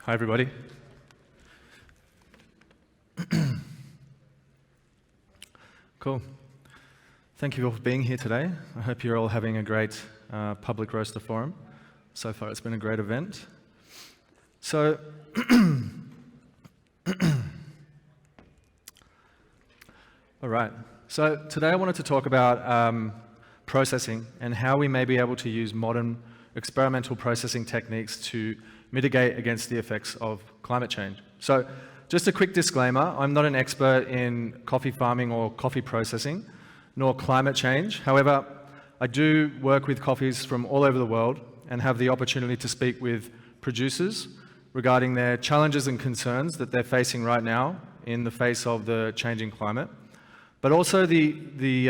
Hi, everybody. Cool. Thank you all for being here today. I hope you're all having a great public roaster forum. So far, it's been a great event. So, all right. So today I wanted to talk about processing and how we may be able to use modern experimental processing techniques to mitigate against the effects of climate change. So just a quick disclaimer, I'm not an expert in coffee farming or coffee processing, nor climate change. However, I do work with coffees from all over the world and have the opportunity to speak with producers regarding their challenges and concerns that they're facing right now in the face of the changing climate, but also the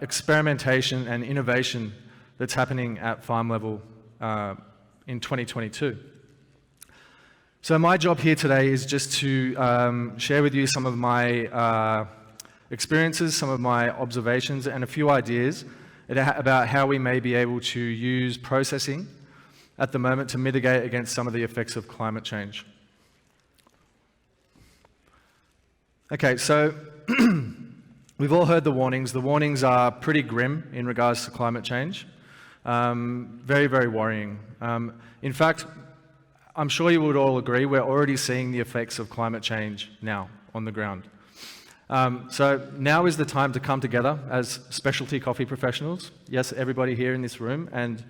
experimentation and innovation that's happening at farm level in 2022. So my job here today is just to share with you some of my experiences, some of my observations, and a few ideas about how we may be able to use processing at the moment to mitigate against some of the effects of climate change. Okay, so we've all heard the warnings. The warnings are pretty grim in regards to climate change. Very, very worrying. In fact, I'm sure you would all agree we're already seeing the effects of climate change now on the ground. So now is the time to come together as specialty coffee professionals, yes, everybody here in this room, and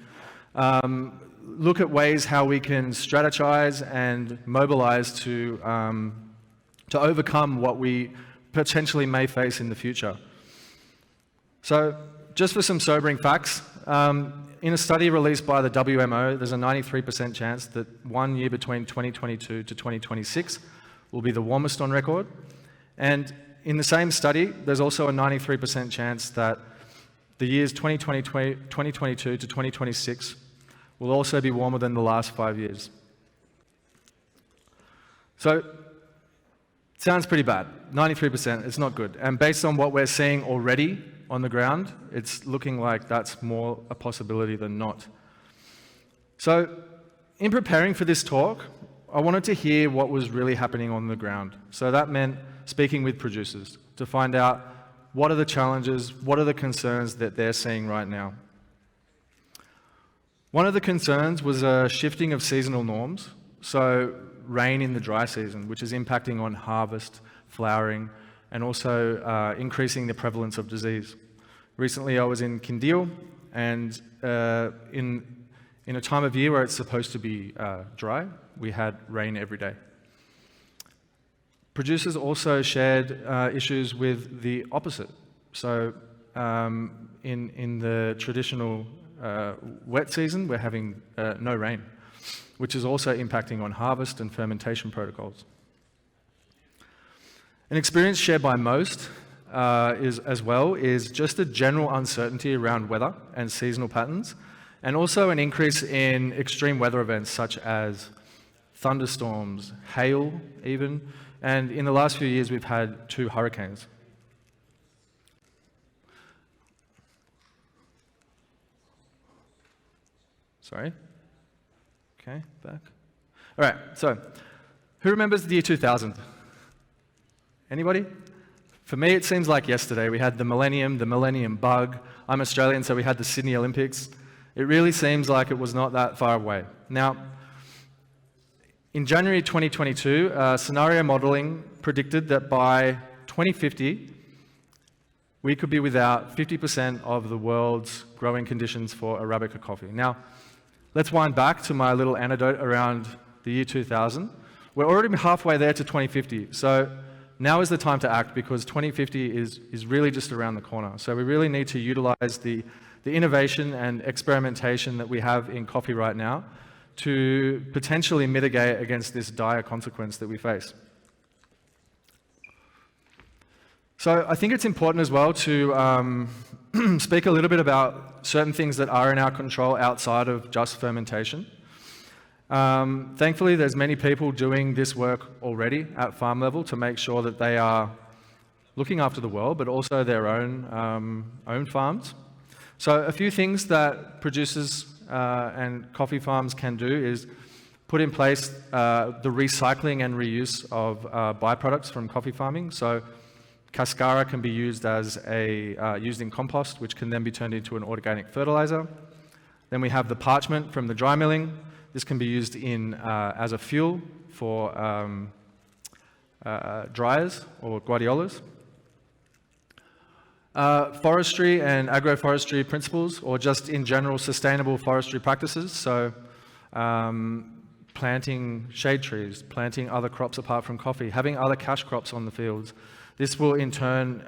look at ways how we can strategize and mobilize to overcome what we potentially may face in the future. So just for some sobering facts, in a study released by the WMO, there's a 93% chance that 1 year between 2022 to 2026 will be the warmest on record. And in the same study, there's also a 93% chance that the years 2022 to 2026 will also be warmer than the last 5 years. So, it sounds pretty bad. 93%, it's not good. And based on what we're seeing already on the ground, it's looking like that's more a possibility than not. So, in preparing for this talk, I wanted to hear what was really happening on the ground. So that meant speaking with producers to find out what are the challenges, what are the concerns that they're seeing right now. One of the concerns was a shifting of seasonal norms, so rain in the dry season, which is impacting on harvest, flowering, and also increasing the prevalence of disease. Recently I was in Quindío, and in a time of year where it's supposed to be dry, we had rain every day. Producers also shared issues with the opposite. So in the traditional wet season, we're having no rain, which is also impacting on harvest and fermentation protocols. An experience shared by most is just a general uncertainty around weather and seasonal patterns, and also an increase in extreme weather events such as thunderstorms, hail even, and in the last few years we've had 2 hurricanes. Sorry. Okay, back. All right, so who remembers the year 2000? Anybody? For me, it seems like yesterday. We had the millennium bug. I'm Australian, so we had the Sydney Olympics. It really seems like it was not that far away. Now, in January 2022, scenario modeling predicted that by 2050, we could be without 50% of the world's growing conditions for Arabica coffee. Now, let's wind back to my little anecdote around the year 2000. We're already halfway there to 2050, so now is the time to act because 2050 is really just around the corner. So we really need to utilize the innovation and experimentation that we have in coffee right now to potentially mitigate against this dire consequence that we face. So I think it's important as well to speak a little bit about certain things that are in our control outside of just fermentation. Thankfully, there's many people doing this work already at farm level to make sure that they are looking after the world, but also their own farms. So a few things that producers and coffee farms can do is put in place the recycling and reuse of byproducts from coffee farming. So cascara can be used as used in compost, which can then be turned into an organic fertilizer. Then we have the parchment from the dry milling. This can be used as a fuel for dryers or guardiolas. Forestry and agroforestry principles, or just in general sustainable forestry practices. So planting shade trees, planting other crops apart from coffee, having other cash crops on the fields. This will in turn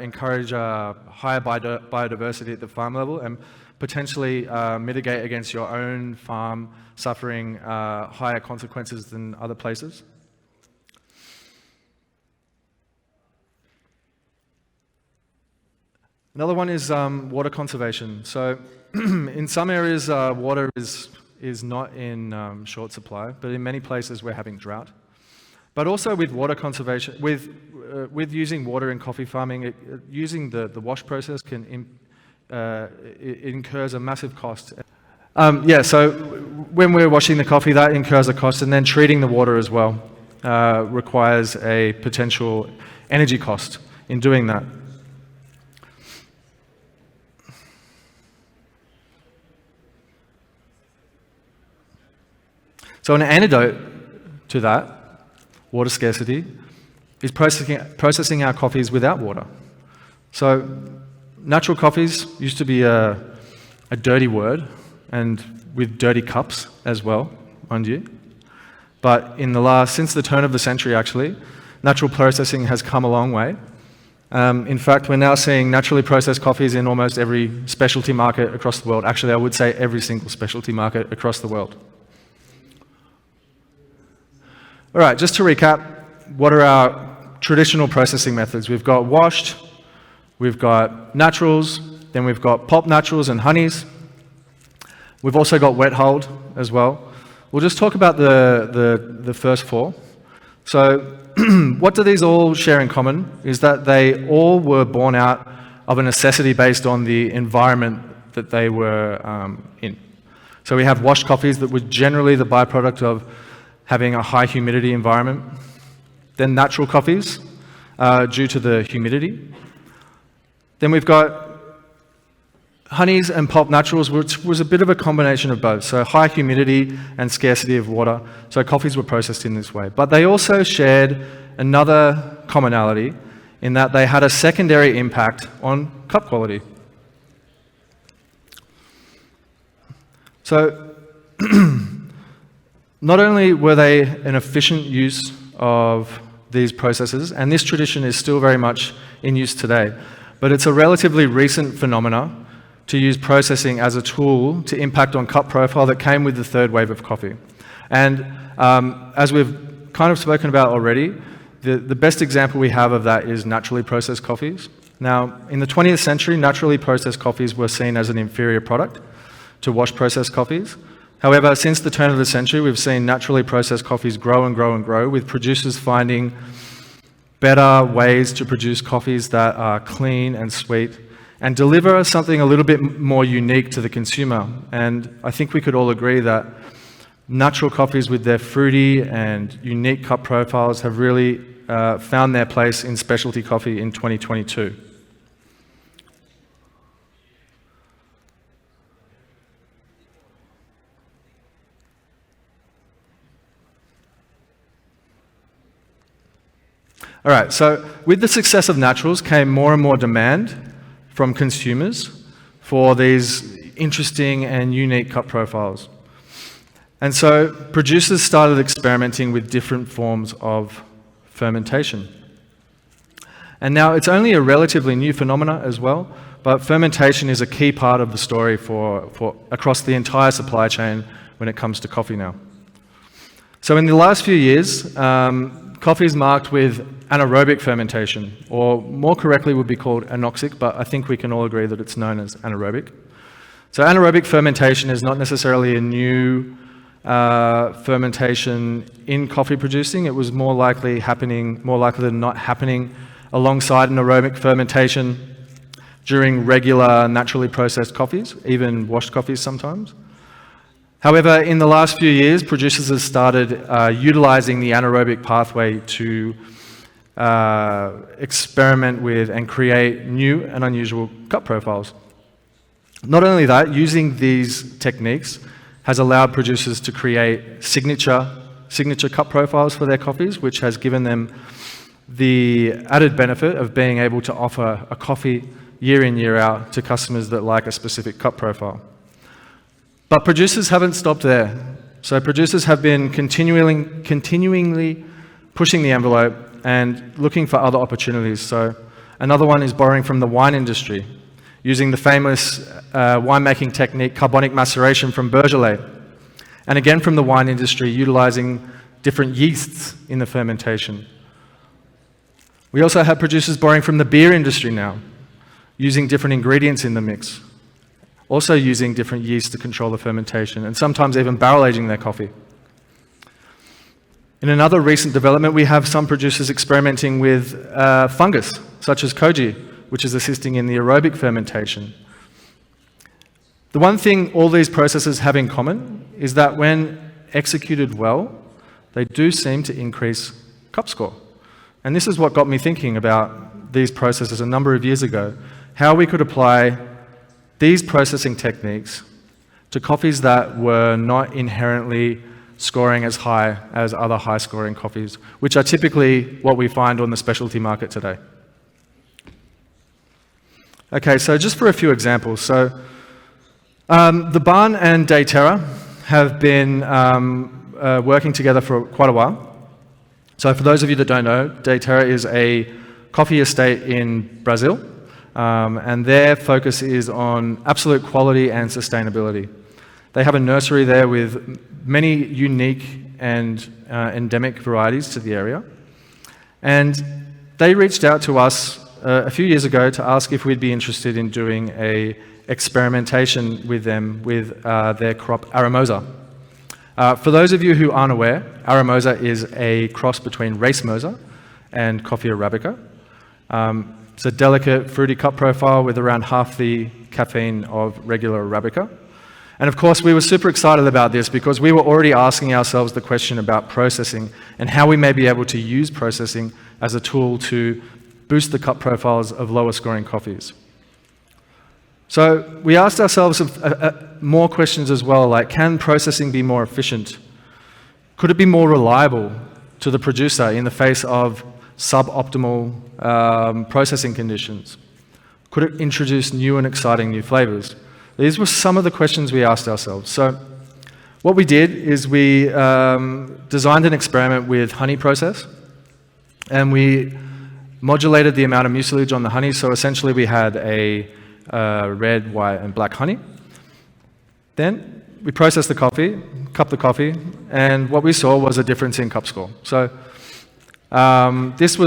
encourage higher biodiversity at the farm level and potentially mitigate against your own farm suffering higher consequences than other places. Another one is water conservation. So in some areas, water is not in short supply, but in many places we're having drought. But also with water conservation, with using water in coffee farming, using the wash process it incurs a massive cost. So when we're washing the coffee, that incurs a cost, and then treating the water as well requires a potential energy cost in doing that. So an antidote to that, water scarcity, is processing our coffees without water. So natural coffees used to be a dirty word, and with dirty cups as well, mind you. But since the turn of the century actually, natural processing has come a long way. In fact, we're now seeing naturally processed coffees in almost every specialty market across the world. Actually, I would say every single specialty market across the world. All right, just to recap, what are our traditional processing methods? We've got washed, we've got naturals, then we've got pulp naturals and honeys. We've also got wet hulled as well. We'll just talk about the first four. So what do these all share in common is that they all were born out of a necessity based on the environment that they were in. So we have washed coffees that were generally the byproduct of having a high humidity environment. Then natural coffees due to the humidity. Then we've got honeys and pulp naturals, which was a bit of a combination of both. So high humidity and scarcity of water. So coffees were processed in this way. But they also shared another commonality in that they had a secondary impact on cup quality. So not only were they an efficient use of these processes, and this tradition is still very much in use today, but it's a relatively recent phenomena to use processing as a tool to impact on cup profile that came with the third wave of coffee. And as we've kind of spoken about already, the best example we have of that is naturally processed coffees. Now, in the 20th century, naturally processed coffees were seen as an inferior product to wash processed coffees. However, since the turn of the century, we've seen naturally processed coffees grow and grow and grow, with producers finding better ways to produce coffees that are clean and sweet and deliver something a little bit more unique to the consumer. And I think we could all agree that natural coffees with their fruity and unique cup profiles have really found their place in specialty coffee in 2022. All right, so with the success of naturals came more and more demand from consumers for these interesting and unique cup profiles. And so producers started experimenting with different forms of fermentation. And now it's only a relatively new phenomena as well, but fermentation is a key part of the story for across the entire supply chain when it comes to coffee now. So in the last few years, coffee is marked with anaerobic fermentation, or more correctly would be called anoxic, but I think we can all agree that it's known as anaerobic. So anaerobic fermentation is not necessarily a new fermentation in coffee producing. It was more likely than not happening alongside an aerobic fermentation during regular naturally processed coffees, even washed coffees sometimes. However, in the last few years, producers have started utilizing the anaerobic pathway to experiment with and create new and unusual cup profiles. Not only that, using these techniques has allowed producers to create signature cup profiles for their coffees, which has given them the added benefit of being able to offer a coffee year in, year out to customers that like a specific cup profile. But producers haven't stopped there. So producers have been continuingly pushing the envelope and looking for other opportunities. So another one is borrowing from the wine industry, using the famous winemaking technique, carbonic maceration from Beaujolais. And again from the wine industry, utilizing different yeasts in the fermentation. We also have producers borrowing from the beer industry now, using different ingredients in the mix. Also using different yeast to control the fermentation, and sometimes even barrel aging their coffee. In another recent development, we have some producers experimenting with fungus, such as koji, which is assisting in the aerobic fermentation. The one thing all these processes have in common is that when executed well, they do seem to increase cup score. And this is what got me thinking about these processes a number of years ago, how we could apply these processing techniques to coffees that were not inherently scoring as high as other high-scoring coffees, which are typically what we find on the specialty market today. Okay, so just for a few examples. So the Barn and Dayterra have been working together for quite a while. So for those of you that don't know, Dayterra is a coffee estate in Brazil. And their focus is on absolute quality and sustainability. They have a nursery there with many unique and endemic varieties to the area. And they reached out to us a few years ago to ask if we'd be interested in doing a experimentation with them with their crop Aramosa. For those of you who aren't aware, Aramosa is a cross between Race Mosa and Coffee Arabica. It's a delicate, fruity cup profile with around half the caffeine of regular Arabica. And of course, we were super excited about this because we were already asking ourselves the question about processing and how we may be able to use processing as a tool to boost the cup profiles of lower scoring coffees. So we asked ourselves more questions as well, like can processing be more efficient? Could it be more reliable to the producer in the face of suboptimal processing conditions? Could it introduce new and exciting new flavors? These were some of the questions we asked ourselves. So what we did is we designed an experiment with honey process, and we modulated the amount of mucilage on the honey. So essentially we had a red, white, and black honey. Then we processed the coffee, cupped the coffee, and what we saw was a difference in cup score. So this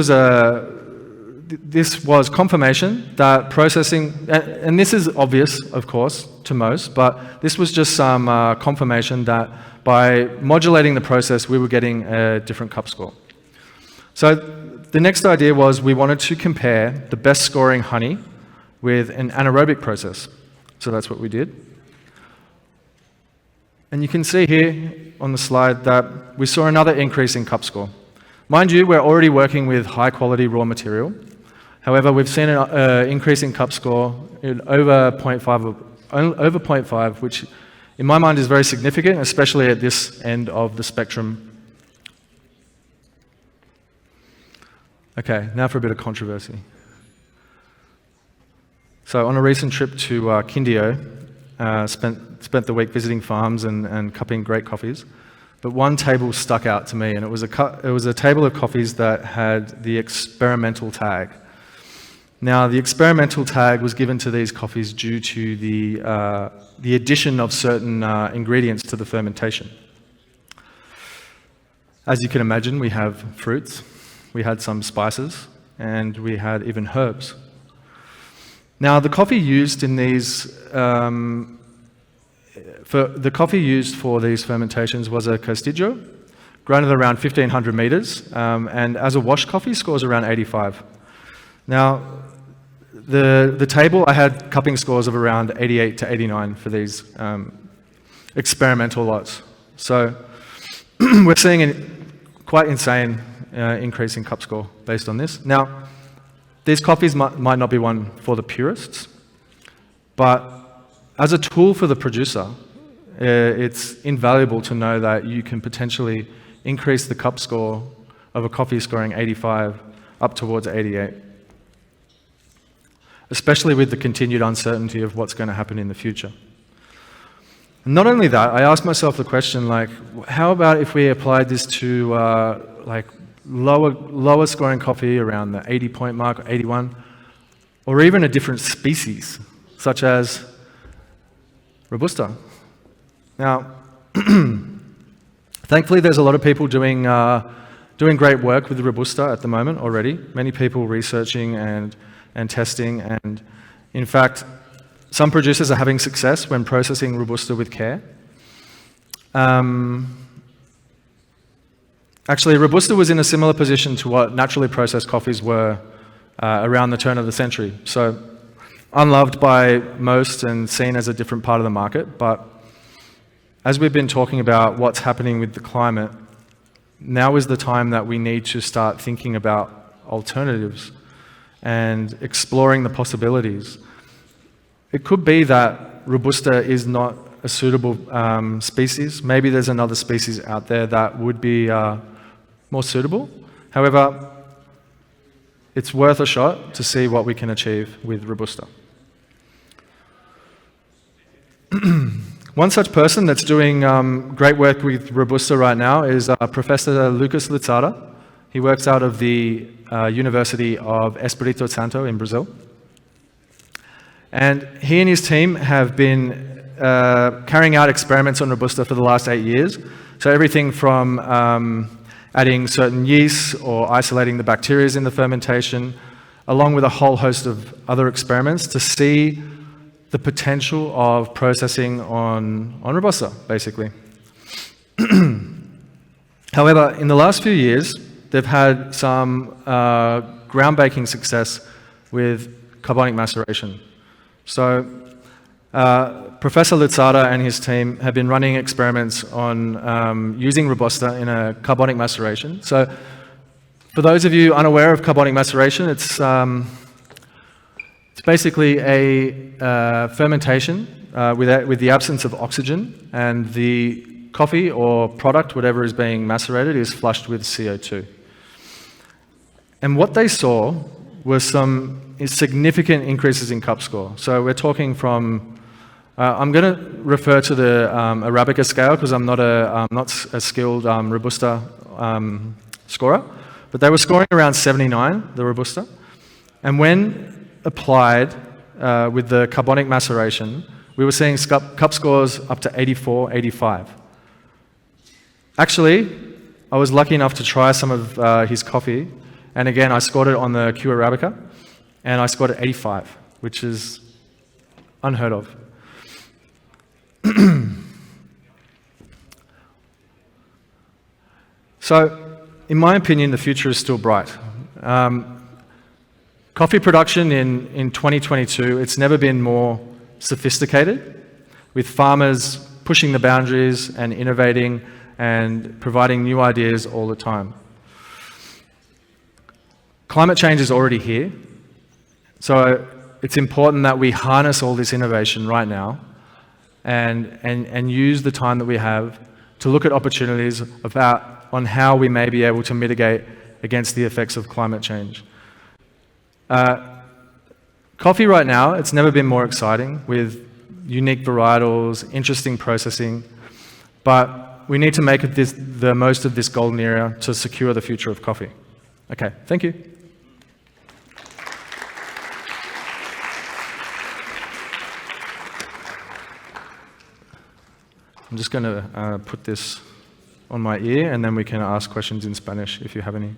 was confirmation that processing, and this is obvious, of course, to most, but this was just some confirmation that by modulating the process, we were getting a different cup score. So the next idea was we wanted to compare the best scoring honey with an anaerobic process. So that's what we did. And you can see here on the slide that we saw another increase in cup score. Mind you, we're already working with high quality raw material. However, we've seen an increase in cup score in over 0.5, which in my mind is very significant, especially at this end of the spectrum. Okay, now for a bit of controversy. So on a recent trip to Quindio, spent the week visiting farms and cupping great coffees. But one table stuck out to me, and it was a table of coffees that had the experimental tag. Now, the experimental tag was given to these coffees due to the addition of certain ingredients to the fermentation. As you can imagine, we have fruits, we had some spices, and we had even herbs. Now, the coffee used in these the coffee used for these fermentations was a Castillo, grown at around 1,500 meters, and as a wash coffee scores around 85. Now, the table, I had cupping scores of around 88 to 89 for these. experimental lots. So we're seeing a quite insane increase in cup score based on this. Now, these coffees might not be one for the purists, but as a tool for the producer, it's invaluable to know that you can potentially increase the cup score of a coffee scoring 85 up towards 88, especially with the continued uncertainty of what's going to happen in the future. And not only that, I asked myself the question, like, how about if we applied this to like lower scoring coffee around the 80-point mark, or 81, or even a different species, such as Robusta. Now, thankfully, there's a lot of people doing great work with Robusta at the moment already. Many people researching and testing, and in fact, some producers are having success when processing Robusta with care. Actually, Robusta was in a similar position to what naturally processed coffees were around the turn of the century. So unloved by most and seen as a different part of the market, but as we've been talking about what's happening with the climate, now is the time that we need to start thinking about alternatives and exploring the possibilities. It could be that Robusta is not a suitable species. Maybe there's another species out there that would be more suitable. However, it's worth a shot to see what we can achieve with Robusta. One such person that's doing great work with Robusta right now is Professor Lucas Luzzara. He works out of the University of Espírito Santo in Brazil. And he and his team have been carrying out experiments on Robusta for the last 8 years. So everything from adding certain yeasts or isolating the bacteria in the fermentation, along with a whole host of other experiments to see the potential of processing on Robusta, basically. However, in the last few years, they've had some groundbreaking success with carbonic maceration. So Professor Luzzara and his team have been running experiments on using Robusta in a carbonic maceration. So for those of you unaware of carbonic maceration, it's basically a fermentation with the absence of oxygen, and the coffee or product, whatever is being macerated, is flushed with CO2. And what they saw was some significant increases in cup score. So we're talking from, I'm going to refer to the Arabica scale because I'm not a skilled Robusta scorer, but they were scoring around 79, the Robusta. And when applied with the carbonic maceration, we were seeing cup scores up to 84, 85. Actually, I was lucky enough to try some of his coffee, and again, I scored it on the Q Arabica, and I scored it 85, which is unheard of. So, in my opinion, the future is still bright. Coffee production in 2022, it's never been more sophisticated, with farmers pushing the boundaries and innovating and providing new ideas all the time. Climate change is already here, so it's important that we harness all this innovation right now and use the time that we have to look at opportunities on how we may be able to mitigate against the effects of climate change. Coffee right now, it's never been more exciting with unique varietals, interesting processing, but we need to make the most of this golden era to secure the future of coffee. Okay, thank you. I'm just going to put this on my ear, and then we can ask questions in Spanish if you have any.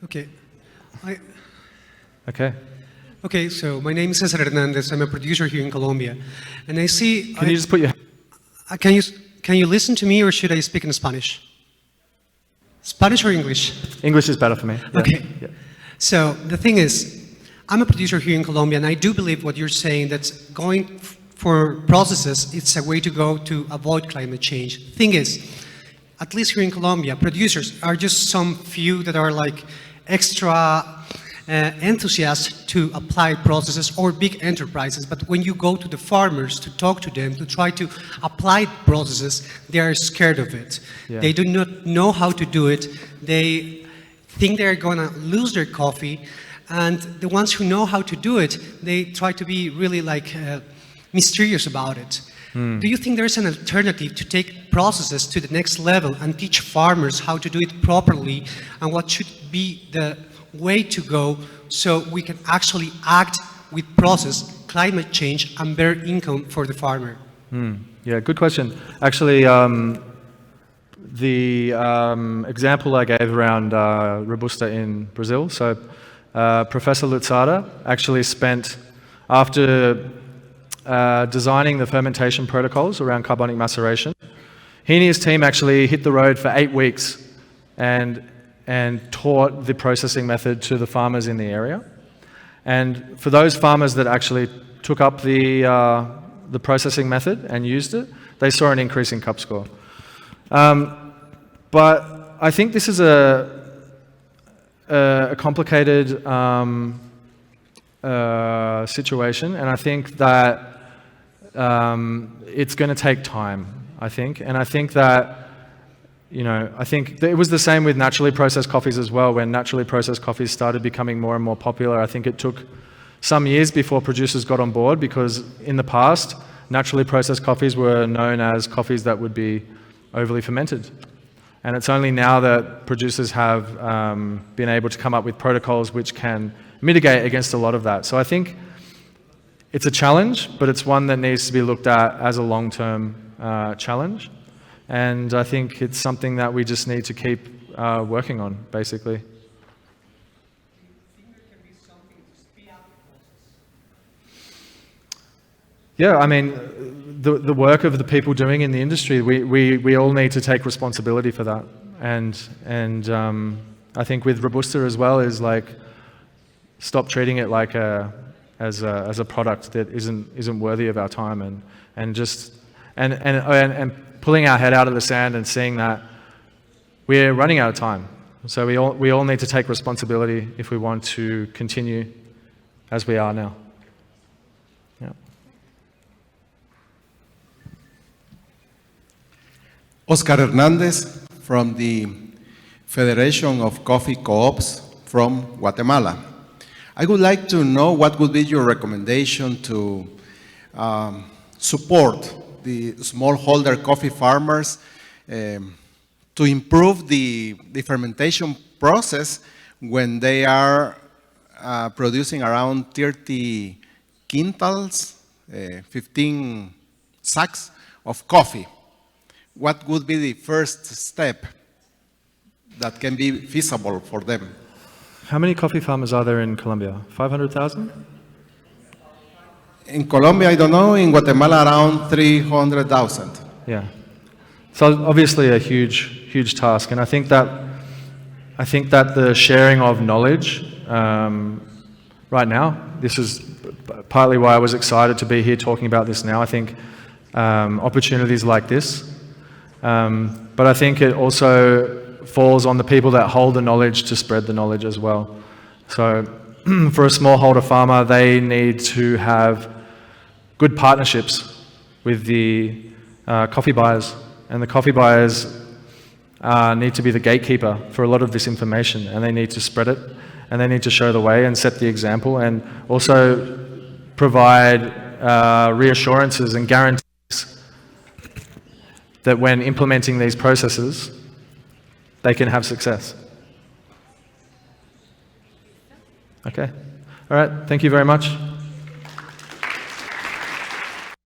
Okay. Okay. Okay, so my name is Cesar Hernandez. I'm a producer here in Colombia. And I see... Can you just put your... Can you listen to me, or should I speak in Spanish? Spanish or English? English is better for me. Yeah. Okay. Yeah. So the thing is, I'm a producer here in Colombia, and I do believe what you're saying, that going for processes, it's a way to go to avoid climate change. Thing is, at least here in Colombia, producers are just some few that are like extra enthusiasts to apply processes, or big enterprises. But when you go to the farmers to talk to them, to try to apply processes, they are scared of it. Yeah. They do not know how to do it. They think they're going to lose their coffee. And the ones who know how to do it, they try to be really like mysterious about it. Do you think there's an alternative to take processes to the next level and teach farmers how to do it properly, and what should be the way to go so we can actually act with process, climate change, and better income for the farmer? Yeah, good question. Actually, the example I gave around Robusta in Brazil, so Professor Lutzada actually spent, after designing the fermentation protocols around carbonic maceration, he and his team actually hit the road for 8 weeks and taught the processing method to the farmers in the area. And for those farmers that actually took up the processing method and used it, they saw an increase in cup score. But I think this is a complicated situation, and I think that it's going to take time, I think. And I think that, I think it was the same with naturally processed coffees as well. When naturally processed coffees started becoming more and more popular, I think it took some years before producers got on board, because in the past, naturally processed coffees were known as coffees that would be overly fermented. And it's only now that producers have been able to come up with protocols which can mitigate against a lot of that. So I think it's a challenge, but it's one that needs to be looked at as a long-term challenge. And I think it's something that we just need to keep working on, basically. Yeah, I mean, the work of the people doing in the industry, we all need to take responsibility for that. And I think with Robusta as well is like, stop treating it like as a product that isn't worthy of our time, and pulling our head out of the sand and seeing that we're running out of time. So we all need to take responsibility if we want to continue as we are now. Yeah. Oscar Hernandez from the Federation of Coffee Co-ops from Guatemala. I would like to know what would be your recommendation to support the smallholder coffee farmers to improve the fermentation process when they are producing around 30 quintals, 15 sacks of coffee. What would be the first step that can be feasible for them? How many coffee farmers are there in Colombia? 500,000? In Colombia, I don't know. In Guatemala, around 300,000. Yeah. So obviously a huge task, and I think that the sharing of knowledge right now, this is partly why I was excited to be here talking about this now. I think opportunities like this, but I think it also falls on the people that hold the knowledge to spread the knowledge as well. So for a smallholder farmer, they need to have good partnerships with the coffee buyers, and the coffee buyers need to be the gatekeeper for a lot of this information, and they need to spread it, and they need to show the way and set the example, and also provide reassurances and guarantees that when implementing these processes, they can have success. Okay. All right. Thank you very much.